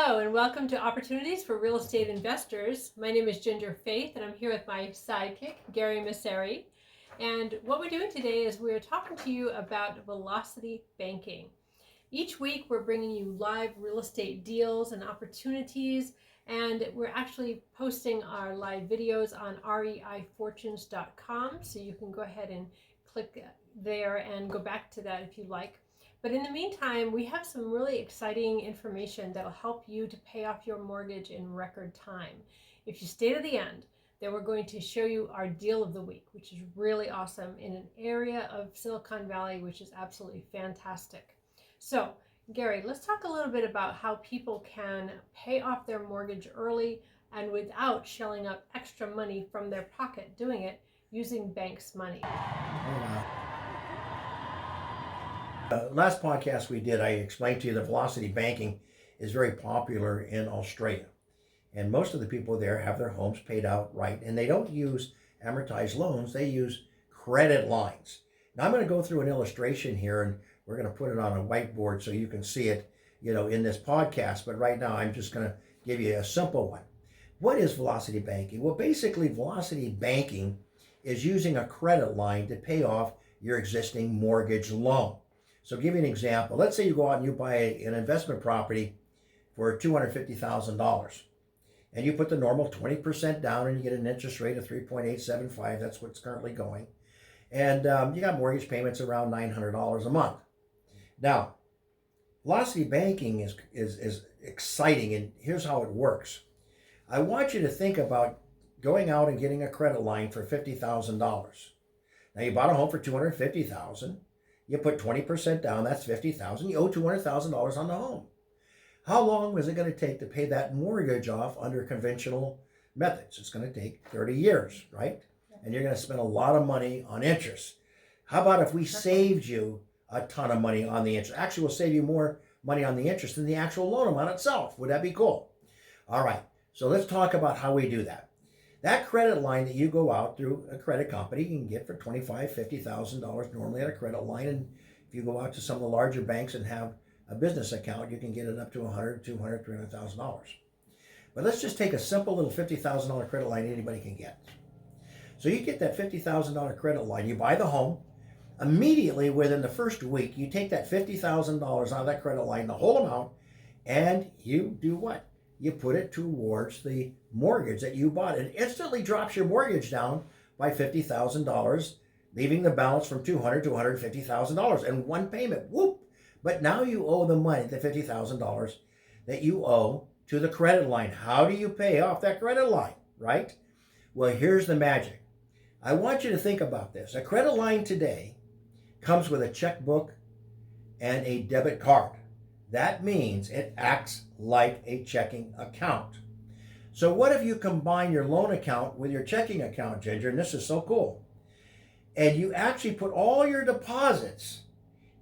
Hello and welcome to Opportunities for Real Estate Investors. My name is Ginger Faith and I'm here with my sidekick, Gary Masseri. And what we're doing today is we're talking to you about Velocity Banking. Each week we're bringing you live real estate deals and opportunities, and we're actually posting our live videos on reifortunes.com, so you can go ahead and click there and go back to that if you like. But in the meantime, we have some really exciting information that'll help you to pay off your mortgage in record time. If you stay to the end, then we're going to show you our deal of the week, which is really awesome in an area of Silicon Valley, which is absolutely fantastic. So, Gary, let's talk a little bit about how people can pay off their mortgage early and without shelling out extra money from their pocket, doing it using banks' money. Last podcast we did, I explained to you that Velocity Banking is very popular in Australia. And most of the people there have their homes paid out right. And they don't use amortized loans, they use credit lines. Now I'm going to go through an illustration here, and we're going to put it on a whiteboard so you can see it, in this podcast. But right now I'm just going to give you a simple one. What is Velocity Banking? Well, basically Velocity Banking is using a credit line to pay off your existing mortgage loan. So give you an example. Let's say you go out and you buy an investment property for $250,000. And you put the normal 20% down and you get an interest rate of 3.875. That's what's currently going. And you got mortgage payments around $900 a month. Now, Velocity Banking is exciting, and here's how it works. I want you to think about going out and getting a credit line for $50,000. Now you bought a home for $250,000. You put 20% down, that's $50,000. You owe $200,000 on the home. How long was it going to take to pay that mortgage off under conventional methods? It's going to take 30 years, right? And you're going to spend a lot of money on interest. How about if we saved you a ton of money on the interest? Actually, we'll save you more money on the interest than the actual loan amount itself. Would that be cool? All right, so let's talk about how we do that. That credit line that you go out through a credit company, you can get for $25,000, $50,000 normally at a credit line. And if you go out to some of the larger banks and have a business account, you can get it up to $100,000, $200,000, $300,000. But let's just take a simple little $50,000 credit line anybody can get. So you get that $50,000 credit line, you buy the home. Immediately within the first week, you take that $50,000 out of that credit line, the whole amount, and you do what? You put it towards the mortgage that you bought. It instantly drops your mortgage down by $50,000, leaving the balance from $200,000 to $150,000 in one payment. Whoop! But now you owe the money, the $50,000 that you owe to the credit line. How do you pay off that credit line, right? Well, here's the magic. I want you to think about this. A credit line today comes with a checkbook and a debit card. That means it acts like a checking account. So what if you combine your loan account with your checking account, Ginger? And this is so cool. And you actually put all your deposits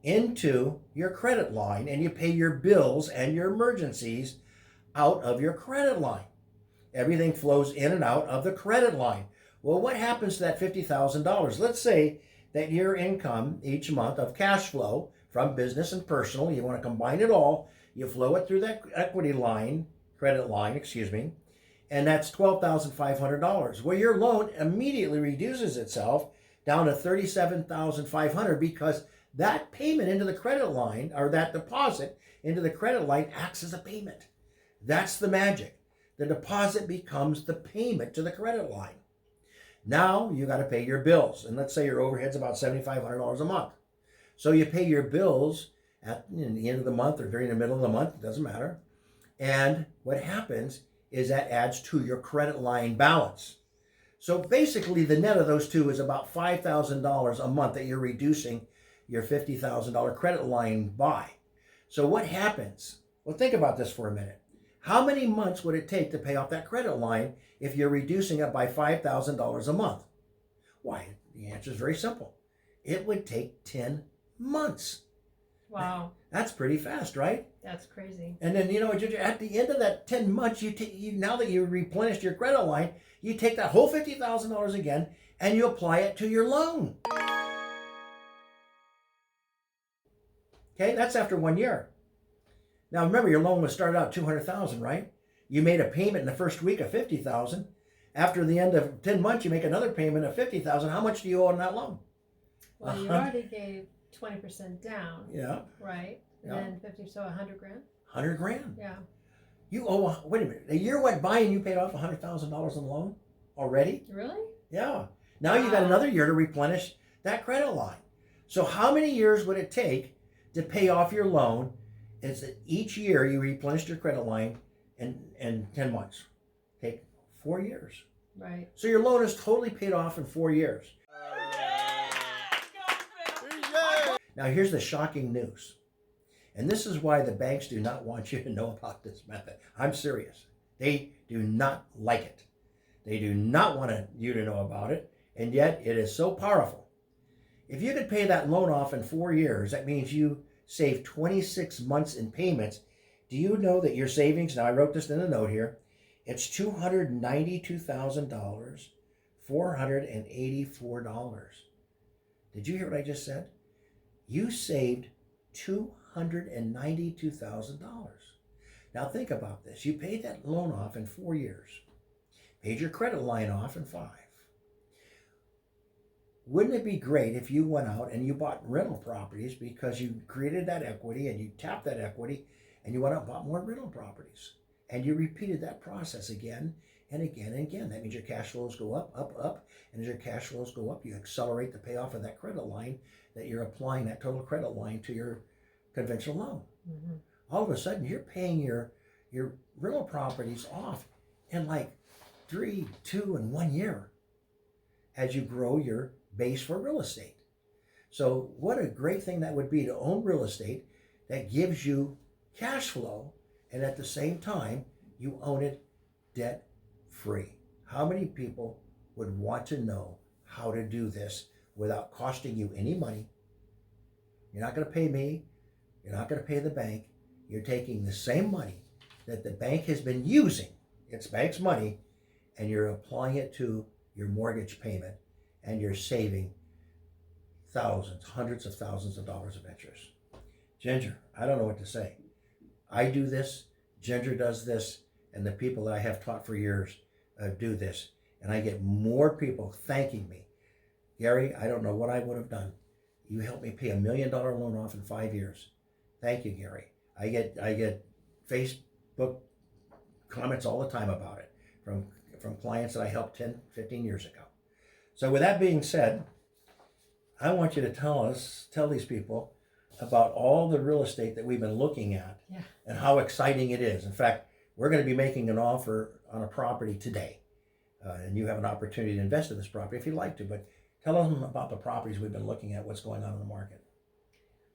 into your credit line and you pay your bills and your emergencies out of your credit line. Everything flows in and out of the credit line. Well, what happens to that $50,000? Let's say that your income each month of cash flow from business and personal, you want to combine it all, you flow it through that credit line, and that's $12,500. Well, your loan immediately reduces itself down to $37,500 because that payment into the credit line, or that deposit into the credit line, acts as a payment. That's the magic. The deposit becomes the payment to the credit line. Now you got to pay your bills, and let's say your overhead's about $7,500 a month. So you pay your bills in the end of the month or during the middle of the month, it doesn't matter. And what happens is that adds to your credit line balance. So basically the net of those two is about $5,000 a month that you're reducing your $50,000 credit line by. So what happens? Well, think about this for a minute. How many months would it take to pay off that credit line if you're reducing it by $5,000 a month? Why, the answer is very simple. It would take 10 months. Wow. That's pretty fast, right? That's crazy. And then, at the end of that 10 months, now that you replenished your credit line, you take that whole $50,000 again and you apply it to your loan. Okay, that's after 1 year. Now remember, your loan was started out 200,000, right? You made a payment in the first week of 50,000. After the end of 10 months, you make another payment of 50,000. How much do you owe on that loan? Well, you already gave 20% down, Yeah, right? And yeah. then 50, so 100 grand. 100 grand. Yeah. You owe. Wait a minute. A year went by and you paid off $100,000 in loan already. Really? Yeah. Now you got another year to replenish that credit line. So how many years would it take to pay off your loan? Is that each year you replenished your credit line in 10 months? Take 4 years. Right. So your loan is totally paid off in 4 years. Now here's the shocking news. And this is why the banks do not want you to know about this method. I'm serious. They do not like it. They do not want you to know about it. And yet it is so powerful. If you could pay that loan off in 4 years, that means you save 26 months in payments. Do you know that your savings, now I wrote this in a note here, it's $292,000, $484. Did you hear what I just said? You saved $292,000. Now think about this. You paid that loan off in 4 years. Paid your credit line off in 5. Wouldn't it be great if you went out and you bought rental properties because you created that equity and you tapped that equity and you went out and bought more rental properties and you repeated that process again and again and again? That means your cash flows go up, up, up. And as your cash flows go up, you accelerate the payoff of that credit line that you're applying, that total credit line, to your conventional loan. Mm-hmm. All of a sudden, you're paying your rental properties off in like 3, 2, and 1 year as you grow your base for real estate. So what a great thing that would be to own real estate that gives you cash flow, and at the same time, you own it debt free. How many people would want to know how to do this without costing you any money? You're not going to pay me. You're not going to pay the bank. You're taking the same money that the bank has been using, it's bank's money, and you're applying it to your mortgage payment, and you're saving thousands, hundreds of thousands of dollars of interest. Ginger, I don't know what to say. I do this, Ginger does this, and the people that I have taught for years do this. And I get more people thanking me. Gary, I don't know what I would have done. You helped me pay $1 million loan off in 5 years. Thank you, Gary. I get Facebook comments all the time about it from clients that I helped 10, 15 years ago. So with that being said, I want you to tell these people about all the real estate that we've been looking at, and how exciting it is. In fact, we're going to be making an offer on a property today. And you have an opportunity to invest in this property if you'd like to, but tell them about the properties we've been looking at, what's going on in the market.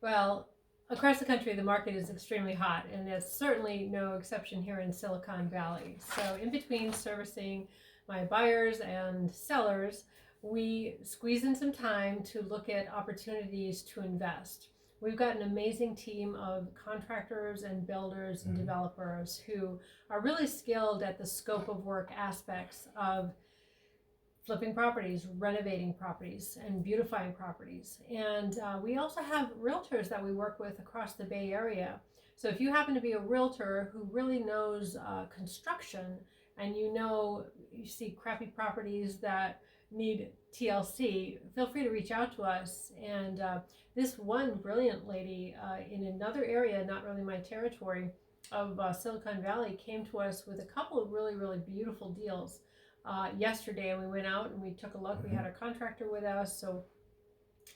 Well, across the country, the market is extremely hot, and there's certainly no exception here in Silicon Valley. So in between servicing my buyers and sellers, we squeeze in some time to look at opportunities to invest. We've got an amazing team of contractors and builders and developers who are really skilled at the scope of work aspects of flipping properties, renovating properties, and beautifying properties. And we also have realtors that we work with across the Bay Area. So if you happen to be a realtor who really knows construction, and you see crappy properties that need TLC, feel free to reach out to us. And this one brilliant lady in another area, not really my territory, of Silicon Valley, came to us with a couple of really, really beautiful deals yesterday, and we went out and we took a look. We had a contractor with us. So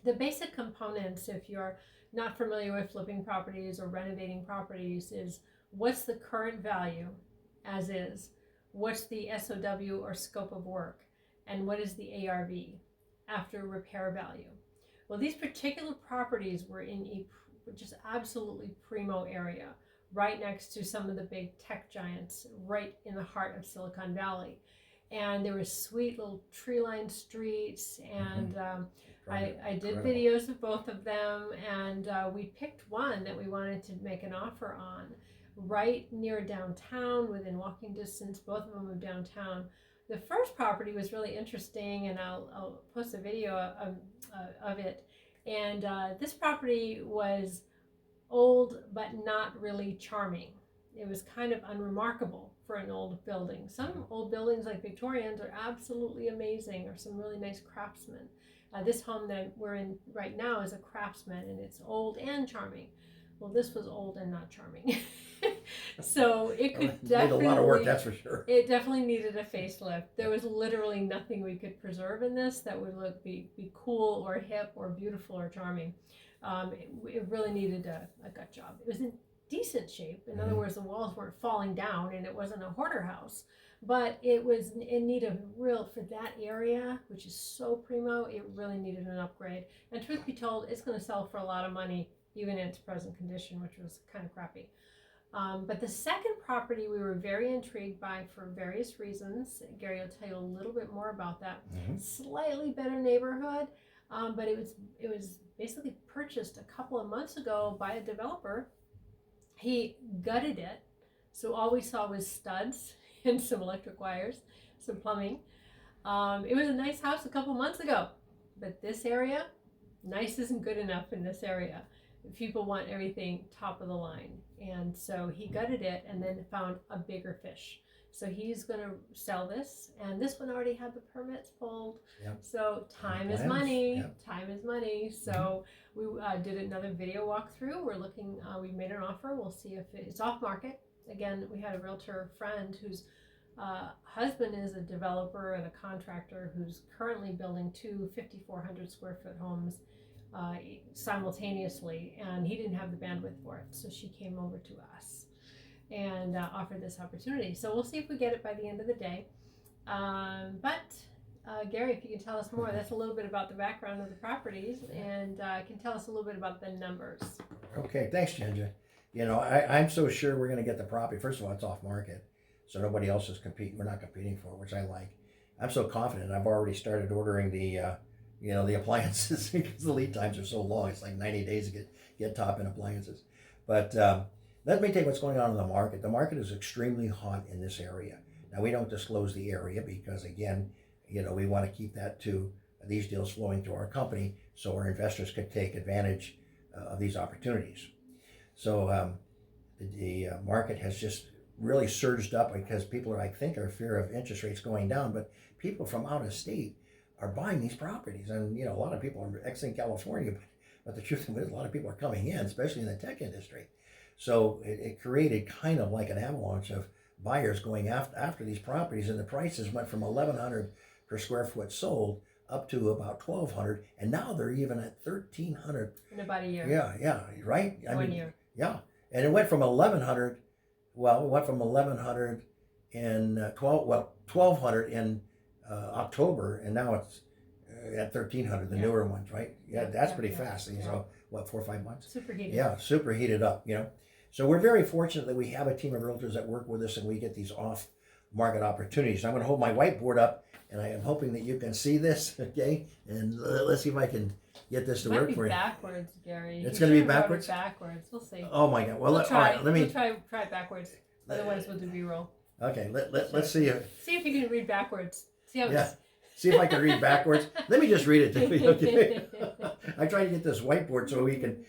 the basic components, if you're not familiar with flipping properties or renovating properties, is what's the current value as is, what's the SOW or scope of work, and what is the ARV after repair value. Well, these particular properties were in a just absolutely primo area, right next to some of the big tech giants, right in the heart of Silicon Valley. And there were sweet little tree-lined streets, and I did videos of both of them, and we picked one that we wanted to make an offer on, right near downtown, within walking distance. Both of them are downtown. The first property was really interesting, and I'll post a video of it. And this property was old but not really charming. It was kind of unremarkable for an old building. Some old buildings like Victorians are absolutely amazing, or some really nice craftsmen. This home that we're in right now is a craftsman, and it's old and charming. Well, this was old and not charming. So it could Need a lot of work, that's for sure. it definitely needed a facelift. There was literally nothing we could preserve in this that would be cool or hip or beautiful or charming. It really needed a gut job. It was in decent shape. In other words, the walls weren't falling down, and it wasn't a hoarder house. But it was in need of for that area, which is so primo, it really needed an upgrade. And truth be told, it's going to sell for a lot of money, even in its present condition, which was kind of crappy. But the second property we were very intrigued by for various reasons. Gary will tell you a little bit more about that. Slightly better neighborhood, but it was basically purchased a couple of months ago by a developer. He gutted it, so all we saw was studs and some electric wires, some plumbing. It was a nice house a couple months ago, but this area, nice isn't good enough in this area. People want everything top of the line, and so he gutted it and then found a bigger fish. So he's going to sell this, and this one already had the permits pulled. So time is money. Time is money. So we did another video walkthrough. We're looking. We made an offer. We'll see if it's off market. Again, we had a realtor friend whose husband is a developer and a contractor who's currently building two 5,400 square foot homes simultaneously, and he didn't have the bandwidth for it, so she came over to us and offered this opportunity. So we'll see if we get it by the end of the day. But Gary, if you can tell us more, that's a little bit about the background of the properties, and can tell us a little bit about the numbers. Okay, thanks, Ginger. You know, I'm so sure we're going to get the property. First of all, it's off market, so nobody else is competing. We're not competing for it, which I like. I'm so confident. I've already started ordering the the appliances because the lead times are so long. It's like 90 days to get top-end appliances. But let me tell you what's going on in the market. The market is extremely hot in this area. Now, we don't disclose the area because, again, we want to keep that to these deals flowing through our company so our investors could take advantage of these opportunities. So the market has just really surged up because people are, I think, are fear of interest rates going down, but people from out of state are buying these properties. And, a lot of people are exiting California, but the truth is a lot of people are coming in, especially in the tech industry. So it created kind of like an avalanche of buyers going after these properties, and the prices went from $1,100 per square foot sold up to about $1,200, and now they're even at $1,300 in about a year. Yeah, right. One year. Yeah, and it went from $1,100. Well, it went from $1,100 in $1,200 in October, and now it's at $1,300. The newer ones, right? Yeah, that's pretty fast. So what, 4 or 5 months? Superheated. Yeah, super heated up. So we're very fortunate that we have a team of realtors that work with us, and we get these off-market opportunities. I'm going to hold my whiteboard up, and I am hoping that you can see this. Okay, and let's see if I can get this to work for you. Backwards, Gary. It's going to be backwards. Backwards. We'll see. Oh my God. Well, we'll try. All right, let me try it backwards. Otherwise, we'll do B-roll. Okay. Let's see if you can read backwards. See how it's. See if I can read backwards. Let me just read it to you. Okay. I tried to get this whiteboard so we can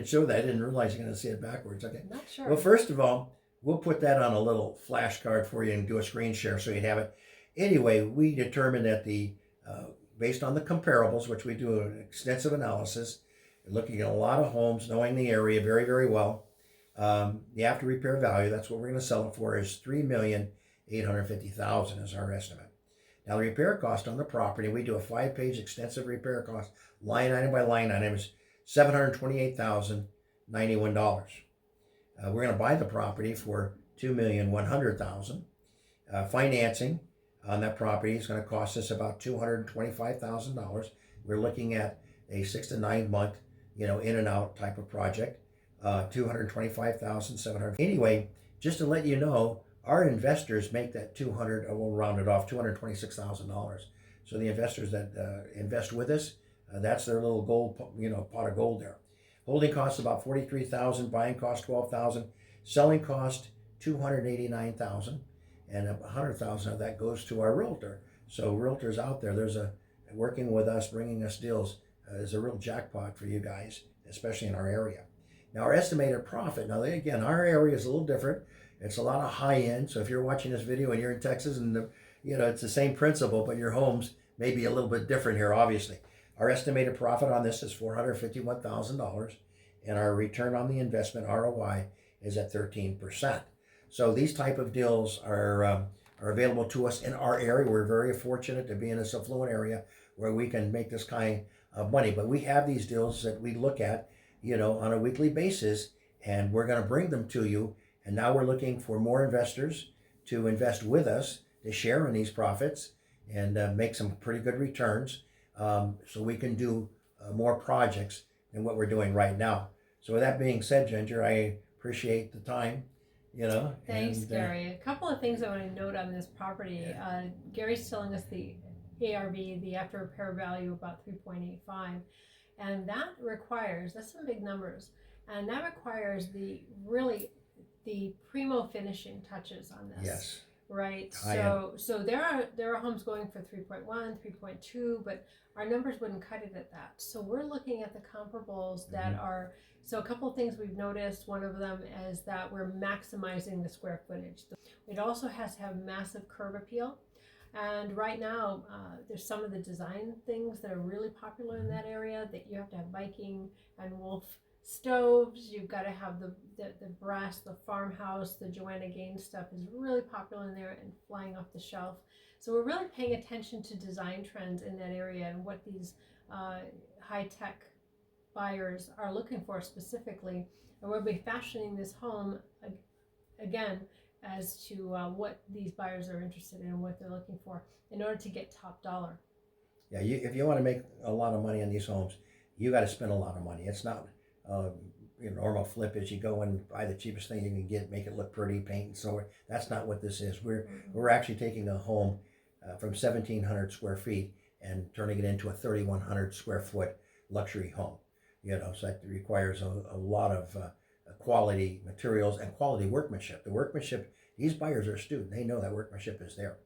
show that. I didn't realize you're going to see it backwards. Okay. Not sure. Well, first of all, we'll put that on a little flashcard for you and do a screen share so you'd have it. Anyway, we determined that based on the comparables, which we do an extensive analysis, looking at a lot of homes, knowing the area very, very well, the after repair value, that's what we're going to sell it for, is $3,850,000 is our estimate. Now, the repair cost on the property, we do a 5-page extensive repair cost, line item by line item, is $728,091. We're going to buy the property for $2,100,000. Financing on that property is going to cost us about $225,000. We're looking at a 6 to 9 month, in and out type of project. $225,700. Anyway, just to let you know, our investors make that we'll round it off, $226,000. So the investors that invest with us, that's their little gold, pot of gold there. Holding costs about $43,000, buying cost $12,000, selling cost $289,000, and $100,000 of that goes to our realtor. So realtors out there, working with us, bringing us deals is a real jackpot for you guys, especially in our area. Now our estimated profit, now again, our area is a little different. It's a lot of high end. So if you're watching this video and you're in Texas and it's the same principle, but your homes may be a little bit different here, obviously. Our estimated profit on this is $451,000, and our return on the investment, ROI, is at 13%. So these type of deals are available to us in our area. We're very fortunate to be in this affluent area where we can make this kind of money. But we have these deals that we look at, on a weekly basis, and we're going to bring them to you. And now we're looking for more investors to invest with us, to share in these profits and make some pretty good returns, so we can do more projects than what we're doing right now. So with that being said, Ginger, I appreciate the time. Thanks, Gary. A couple of things I want to note on this property. Gary's telling us the ARV, the after repair value, about 3.85, and that's some big numbers, and that requires the primo finishing touches on this. Yes. Right. So there are homes going for 3.1, 3.2, but our numbers wouldn't cut it at that. So we're looking at the comparables that are. So a couple of things we've noticed. One of them is that we're maximizing the square footage. It also has to have massive curb appeal. And right now, there's some of the design things that are really popular in that area, that you have to have Viking and Wolf stoves. You've got to have the brass, the farmhouse, the Joanna Gaines stuff is really popular in there and flying off the shelf. So we're really paying attention to design trends in that area and what these high-tech buyers are looking for specifically. And we'll be fashioning this home again as to what these buyers are interested in and what they're looking for in order to get top dollar. Yeah, if you want to make a lot of money on these homes, you got to spend a lot of money. It's not normal flip is you go and buy the cheapest thing you can get, make it look pretty, paint and so on. That's not what this is. We're actually taking a home from 1,700 square feet and turning it into a 3,100 square foot luxury home. So that requires a lot of quality materials and quality workmanship. The workmanship, these buyers are astute. They know that workmanship is there.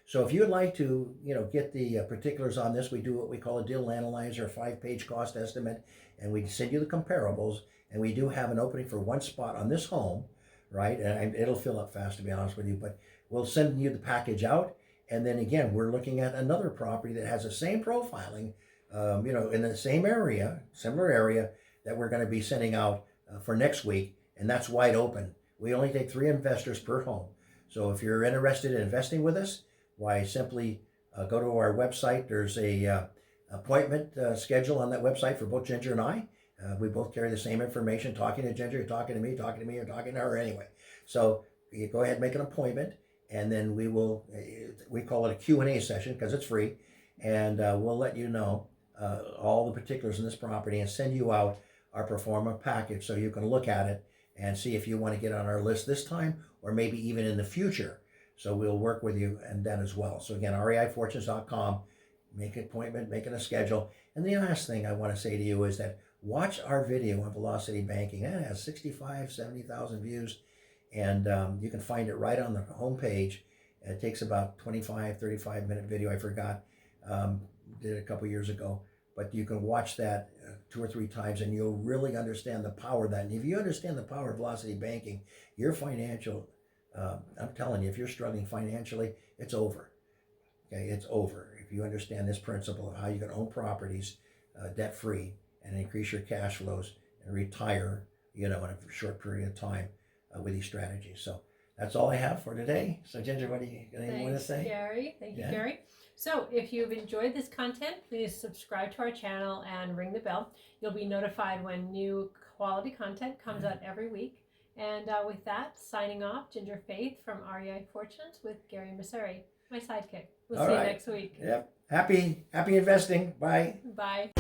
So if you would like to, get the particulars on this, we do what we call a deal analyzer, a 5-page cost estimate, and we send you the comparables. And we do have an opening for one spot on this home, right? And it'll fill up fast, to be honest with you. But we'll send you the package out, and then again, we're looking at another property that has the same profiling, in the same area, similar area, that we're going to be sending out for next week, and that's wide open. We only take 3 investors per home. So if you're interested in investing with us, why simply go to our website. There's a appointment schedule on that website for both Ginger and I. We both carry the same information. Talking to Ginger, you're talking to me, you're talking to her anyway. So you go ahead and make an appointment, and then we call it a Q&A session because it's free, and we'll let you know all the particulars in this property and send you out our pro forma package so you can look at it and see if you want to get on our list this time or maybe even in the future. So we'll work with you and that as well. So again, reifortunes.com, make an appointment, make it a schedule. And the last thing I want to say to you is that watch our video on Velocity Banking. That has 65, 70,000 views, and you can find it right on the homepage. It takes about 25, 35-minute video. I forgot, did it a couple years ago. But you can watch that 2 or 3 times, and you'll really understand the power of that. And if you understand the power of Velocity Banking, your financial, I'm telling you, if you're struggling financially, it's over. Okay, it's over. If you understand this principle of how you can own properties debt-free and increase your cash flows and retire, in a short period of time with these strategies. So that's all I have for today. So Ginger, what do you want to say? Gary. Thank you, Gary. So if you've enjoyed this content, please subscribe to our channel and ring the bell. You'll be notified when new quality content comes out every week. And with that, signing off, Ginger Faith from REI Fortunes with Gary Masseri, my sidekick. We'll see you next week. Yep. Happy investing. Bye. Bye.